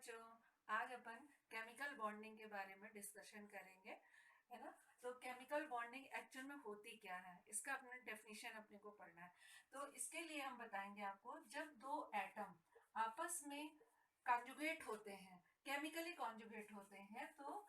बच्चों, आज अपन chemical bonding के बारे में डिस्कशन करेंगे, है ना। तो केमिकल बॉन्डिंग एक्चुअल में होती क्या है, इसका अपने डेफिनेशन अपने को पढ़ना है। तो इसके लिए हम बताएंगे आपको, जब दो एटम आपस में कॉन्जुगेट होते हैं, केमिकली कॉन्जुगेट होते हैं, तो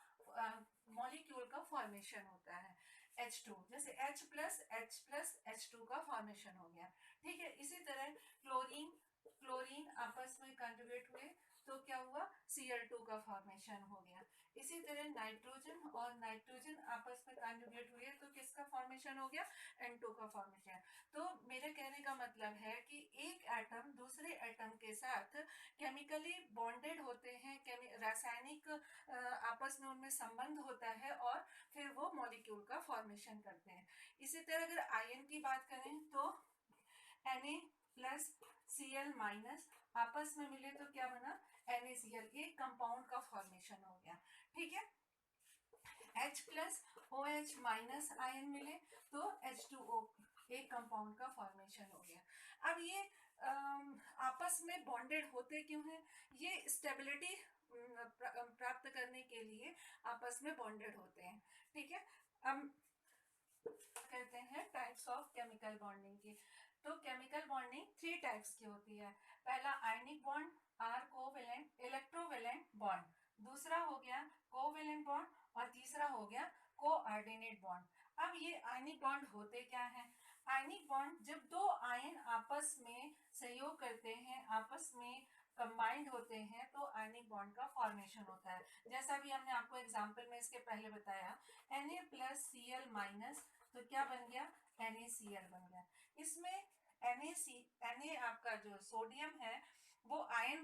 मॉलिक्यूल का फॉर्मेशन होता है H2। जैसे H+H+H2 का फॉर्मेशन हो गया, ठीक है। इसी तरह क्लोरीन क्लोरीन आपस में कंजुगेट हुए तो क्या हुआ, Cl2 का फॉर्मेशन हो गया। इसी तरह नाइट्रोजन और नाइट्रोजन आपस में कंजुगेट हुए तो किसका फॉर्मेशन हो गया, N2 का फॉर्मेशन। तो मेरे कहने का मतलब है कि एक एटम दूसरे एटम के साथ केमिकली बॉन्डेड होते हैं, रासायनिक आपस में उनमें संबंध होता है और फिर वो मॉलिक्यूल का फॉर्मेशन करते हैं। इसी तरह अगर आयन की बात करें तो Na+Cl- आपस में मिले तो क्या बना, NaCl, एक कंपाउंड का फॉर्मेशन हो गया, ठीक है। H+OH- आयन मिले तो H2O, एक कंपाउंड का फॉर्मेशन हो गया। अब ये आपस में बॉन्डेड होते क्यों हैं, ये स्टेबिलिटी प्राप्त करने के लिए आपस में बॉन्डेड होते हैं, ठीक है। अब कहते हैं टाइप्स ऑफ केमिकल बॉन्डिंग की। तो केमिकल बॉन्डिंग 3 टाइप्स की होती है। पहला ionic bond, or covalent electrovalent bond, दूसरा हो गया कोवेलेंट बॉन्ड और तीसरा हो गया कोऑर्डिनेट बॉन्ड। अब ये आयनिक बॉन्ड होते क्या हैं, आयनिक बॉन्ड जब दो आयन आपस में सहयोग करते हैं, आपस में कंबाइंड होते हैं तो आयनिक बॉन्ड का फॉर्मेशन होता है। जैसा भी हमने आपको एग्जांपल में इसके पहले बताया, Na+Cl- तो क्या बन गया, NaCl बन गया। इसमें Na आपका जो सोडियम है वो आयन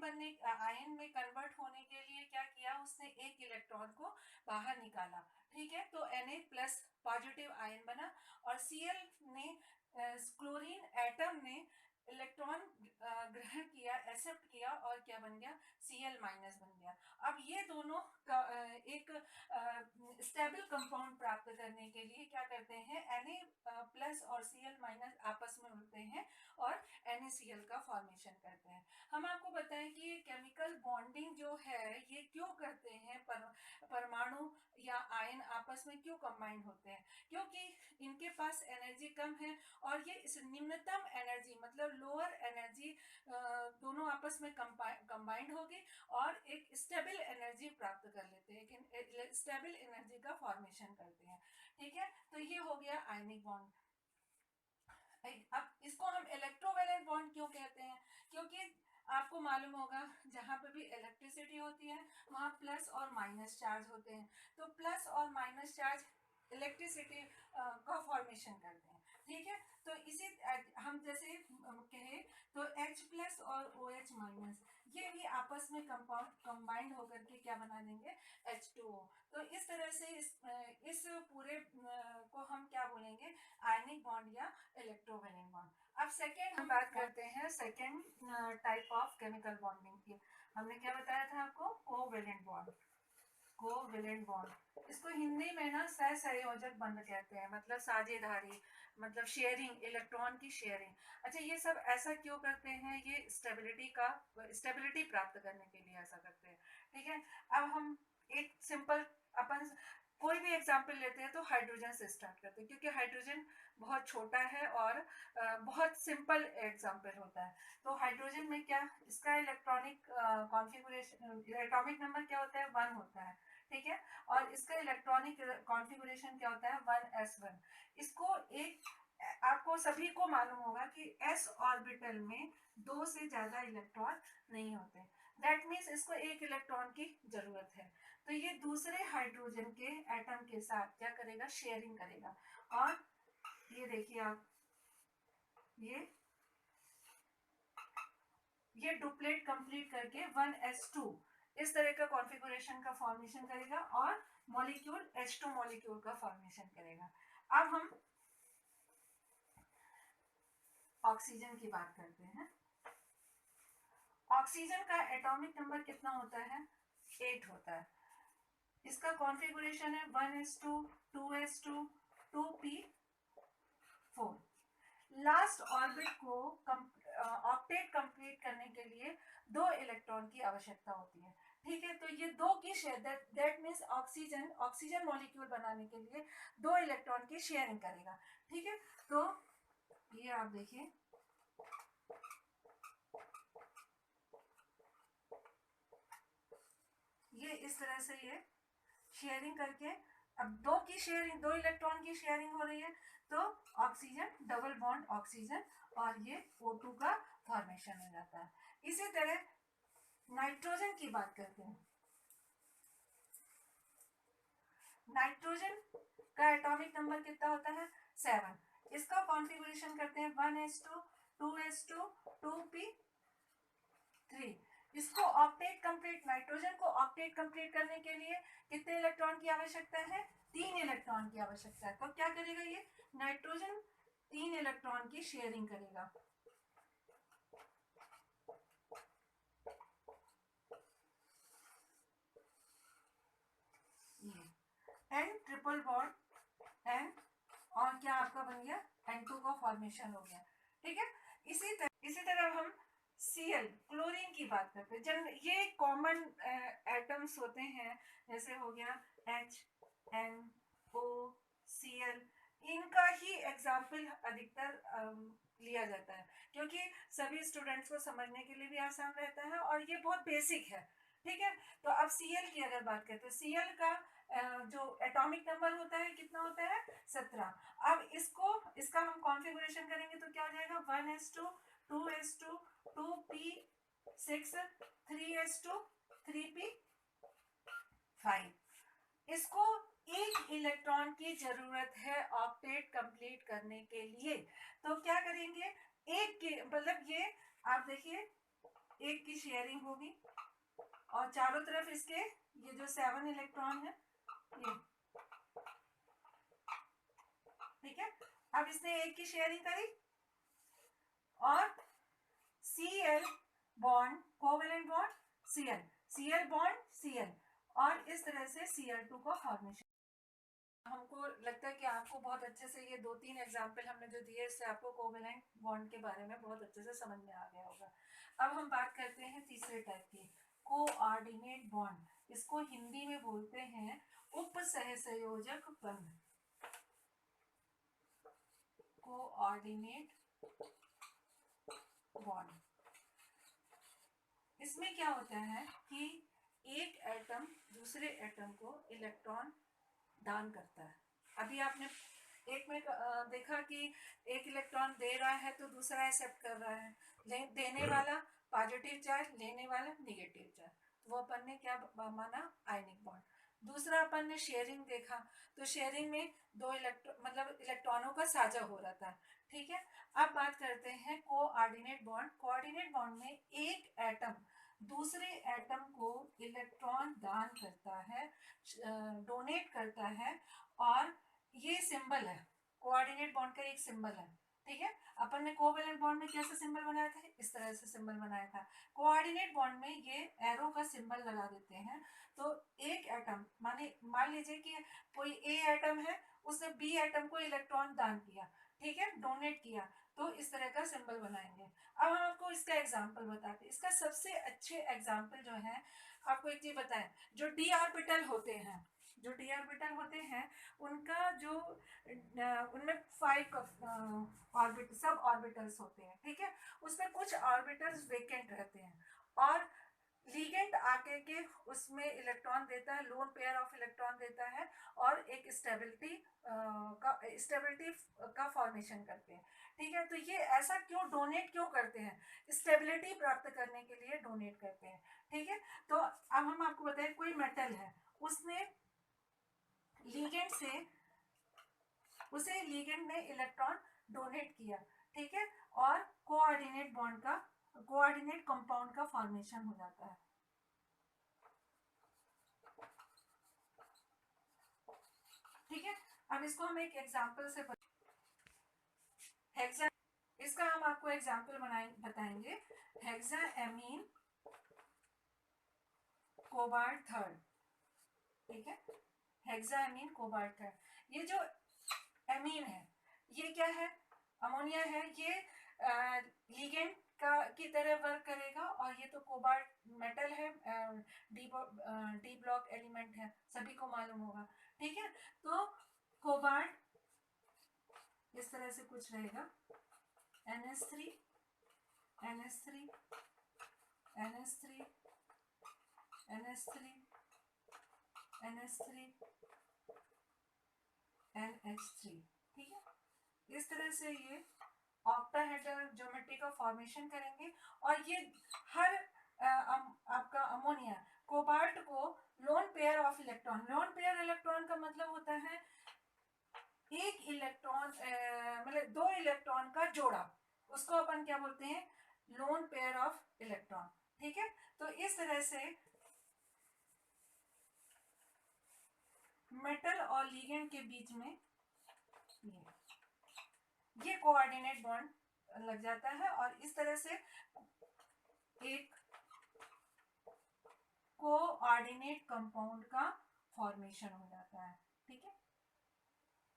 में कन्वर्ट होने के लिए क्या किया, उसने एक इलेक्ट्रॉन को बाहर निकाला, ठीक है। तो Na+ पॉजिटिव आयन बना और Cl ने क्लोरीन एटम ने इलेक्ट्रॉन ग्रहण किया, एक्सेप्ट किया और क्या बन गया, Cl- बन गया। अब ये दोनों का एक स्टेबल कंपाउंड प्राप्त करने के लिए क्या करते हैं, Na+ और Cl- आपस में मिलते हैं और NaCl का फॉर्मेशन करते हैं। हम आपको बताएं कि ये केमिकल बॉन्डिंग जो है ये क्यों करते हैं, परमाणु या आयन आपस में क्यों कंबाइंड होते हैं, क्योंकि इनके पास एनर्जी कम है और ये इस निम्नतम एनर्जी मतलब लोअर एनर्जी दोनों आपस में कंबाइंड होगी और एक स्टेबल एनर्जी प्राप्त कर लेते हैं, लेकिन स्टेबल एनर्जी का फॉर्मेशन करते हैं, ठीक है। तो ये हो गया आयनिक बॉन्ड। अब इसको हम इलेक्ट्रोवैलेंट बॉन्ड क्यों कहते हैं, क्योंकि आपको मालूम होगा जहां पे भी इलेक्ट्रिसिटी होती है वहां प्लस और माइनस चार्ज होते हैं, तो प्लस और माइनस चार्ज इलेक्ट्रिसिटी का फॉर्मेशन करते हैं, ठीक है। तो इसी हम जैसे कहें तो H+ और OH- ये भी आपस में कंबाइंड होकर के क्या बना देंगे, H2O। तो इस तरह से इस पूरे को हम क्या बोलेंगे, आयनिक बॉन्ड या इलेक्ट्रोवैलेंट बॉन्ड। अब सेकेंड हम बात करते हैं second type of chemical bonding की। हमने क्या बताया था आपको, कोवेलेंट बॉन्ड। कोवेलेंट बॉन्ड इसको हिंदी में ना सहसंयोजक बंध कहते हैं, मतलब साझेदारी, मतलब शेयरिंग, इलेक्ट्रॉन की शेयरिंग। अच्छा, ये सब ऐसा क्यों करते हैं, ये स्टेबिलिटी प्राप्त करने के लिए ऐसा करते हैं, ठीक है। अब हम एक सिंपल अपन कोई भी एग्जाम्पल लेते हैं तो हाइड्रोजन से स्टार्ट करते हैं, क्योंकि हाइड्रोजन बहुत छोटा है और बहुत सिंपल एग्जाम्पल होता है। तो हाइड्रोजन में क्या, इसका इलेक्ट्रॉनिक कॉन्फ़िगरेशन, एटॉमिक नंबर क्या होता है, 1 होता है, ठीक है। और इसका इलेक्ट्रॉनिक कॉन्फ़िगरेशन क्या होता है, 1s1। इसको एक, आपको सभी को मालूम होगा कि s ऑर्बिटल में 2 से ज्यादा इलेक्ट्रॉन नहीं होते, दैट मीन्स इसको एक इलेक्ट्रॉन की जरूरत है। तो ये दूसरे हाइड्रोजन के एटम के साथ क्या करेगा, शेयरिंग करेगा। और ये देखिए आप, ये डुप्लेट कंप्लीट करके 1s2 इस तरह का कॉन्फ़िगरेशन का फॉर्मेशन करेगा और मॉलिक्यूल H2 मॉलिक्यूल का फॉर्मेशन करेगा। अब हम ऑक्सीजन की बात करते हैं। ऑक्सीजन का एटॉमिक नंबर कितना होता है, 8 होता है। इसका कॉन्फ़िगरेशन है 1s2 2s2 2p4। Last orbit को ऑक्टेट कंप्लीट करने के लिए 2 इलेक्ट्रॉन की आवश्यकता होती है, ठीक है, तो ये दो की share, that means oxygen molecule बनाने के लिए 2 इलेक्ट्रॉन की शेयरिंग करेगा। ठीक है, तो ये आप देखिए, ये इस तरह से ये शेयरिंग करके, अब दो इलेक्ट्रॉन की शेयरिंग हो रही है, तो ऑक्सीजन, डबल बॉन्ड ऑक्सीजन, और ये O2 का फॉर्मेशन हो जाता है। इसी तरह नाइट्रोजन की बात करते हैं। नाइट्रोजन का एटॉमिक नंबर कितना होता है? 7। इसका कॉन्फ़िगरेशन करते हैं 1s2 2s2 2p3। इसको ऑक्टेट कंप्लीट, नाइट्रोजन को ऑक्टेट कंप्लीट करने के लिए कितने इलेक्ट्रॉन की आवश्यकता है? 3 इलेक्ट्रॉन की आवश्यकता है। तो क्या करेगा ये नाइट्रोजन? 3 इलेक्ट्रॉन की शेयरिंग करेगा। एन ट्रिपल बॉन्ड एन, और क्या आपका बन गया? N2 का फॉर्मेशन हो गया। ठीक है, इसी तरह हम Cl, क्लोरीन की बात करते हैं। जब ये कॉमन एटम्स होते हैं, जैसे हो गया HNO, Cl, इनका ही एग्जाम्पल अधिकतर लिया जाता है, क्योंकि सभी स्टूडेंट्स को समझने के लिए भी आसान रहता है और ये बहुत बेसिक है। ठीक है, तो अब Cl की अगर बात करें तो Cl का जो एटॉमिक नंबर होता है कितना होता है? 17। अब इसका हम कॉन्फ़िगरेशन करेंगे तो क्या हो जाएगा? 1s2 2s2 2p6 3s2 3p5। इसको एक इलेक्ट्रॉन की जरूरत है ऑक्टेट कंप्लीट करने के लिए। तो क्या करेंगे? एक के मतलब ये आप देखिए, एक की शेयरिंग होगी और चारों तरफ इसके ये जो 7 इलेक्ट्रॉन है ये, ठीक है। अब इसने एक की शेयरिंग करी और Cl bond, covalent bond Cl, Cl bond Cl, और इस तरह से Cl2 का फॉर्मेशन। हमको लगता है कि आपको बहुत अच्छे से ये 2-3 एग्जाम्पल हमने जो दिए, इससे आपको कोवेलेंट बॉन्ड के बारे में बहुत अच्छे से समझ में आ गया होगा। अब हम बात करते हैं तीसरे टाइप की, कोऑर्डिनेट बॉन्ड। इसको हिंदी में बोलते हैं उप सहसंयोजक बंध। कोऑर्डिनेट बॉन्ड, इसमें क्या होता है कि एक एटम दूसरे एटम को इलेक्ट्रॉन दान करता है। अभी आपने एक में देखा कि एक इलेक्ट्रॉन दे रहा है तो दूसरा एक्सेप्ट कर रहा है, देने वाला पॉजिटिव चार्ज, लेने वाला नेगेटिव चार्ज, वो अपन ने क्या माना? Ionic bond. दूसरा अपन ने शेयरिंग देखा, तो शेयरिंग में दो इलेक्ट्रॉनों का साझा हो रहा था। ठीक है, अब बात करते हैं कोऑर्डिनेट बॉन्ड। कोऑर्डिनेट बॉन्ड में एक एटम दूसरे एटम को इलेक्ट्रॉन दान करता है, डोनेट करता है, और ये सिंबल है, कोऑर्डिनेट बॉन्ड का एक सिंबल है। ठीक है, अपन ने कोवेलेंट बॉन्ड में कैसा सिंबल बनाया था? इस तरह से सिंबल बनाया था। कोऑर्डिनेट बॉन्ड में ये एरो का सिंबल लगा देते हैं। तो एक एटम, मान लीजिए कि कोई ए एटम है, उसने बी एटम को इलेक्ट्रॉन दान किया, ठीक है, डोनेट किया, तो इस तरह का सिंबल बनाएंगे। अब हम आपको इसका एग्जाम्पल बताते हैं। इसका सबसे अच्छे एग्जाम्पल जो है, आपको एक चीज बताएं, जो डी ऑर्बिटल होते हैं, उनका जो उनमें 5 ऑर्बिट सब ऑर्बिटल्स होते हैं। ठीक है, उसमें कुछ ऑर्बिटल्स वेकेंट रहते हैं, और लिगेंड आके के उसमें इलेक्ट्रॉन देता है, लोन पेयर ऑफ इलेक्ट्रॉन देता है, और एक स्टेबिलिटी का फॉर्मेशन करते हैं। ठीक है, तो ये ऐसा क्यों डोनेट क्यों करते हैं? स्टेबिलिटी प्राप्त करने के लिए डोनेट करते हैं। ठीक है, तो अब हम आपको बताएं, कोई मेटल है, उसे लिगेंड ने इलेक्ट्रॉन डोनेट किया। ठीक है, और कोऑर्डिनेट कंपाउंड का फॉर्मेशन हो जाता है। ठीक है, अब इसको हम एक एग्जांपल से इसका हम आपको एग्जांपल बताएंगे। हेक्साएमीन कोबाल्ट थर्ड। ठीक है, हेक्साएमीन कोबाल्ट थर्ड, ये जो एमीन है, ये क्या है? अमोनिया है। ये लिगेंड की तरह वर्क करेगा, और ये तो कोबाल्ट मेटल है, डी ब्लॉक एलिमेंट है, सभी को मालूम होगा, ठीक है। तो कोबाल्ट इस तरह से कुछ रहेगा, NH3 NH3 NH3 NH3 NH3 NH3, ठीक है। इस तरह से ये ऑक्टाहेड्रल ज्योमेट्री का फॉर्मेशन करेंगे। और ये हर आपका अमोनिया कोबाल्ट को lone pair of electron, lone pair electron का मतलब होता है एक इलेक्ट्रॉन, मतलब 2 इलेक्ट्रॉन का जोड़ा, उसको अपन क्या बोलते हैं, लोन पेयर ऑफ इलेक्ट्रॉन, ठीक है। तो इस तरह से मेटल और लिगेंड के बीच में ये कोऑर्डिनेट बॉन्ड लग जाता है, और इस तरह से एक कोऑर्डिनेट कंपाउंड का फॉर्मेशन हो जाता है, ठीक है।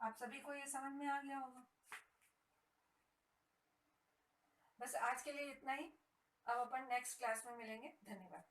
आप सभी को ये समझ में आ गया होगा। बस आज के लिए इतना ही, अब अपन नेक्स्ट क्लास में मिलेंगे। धन्यवाद।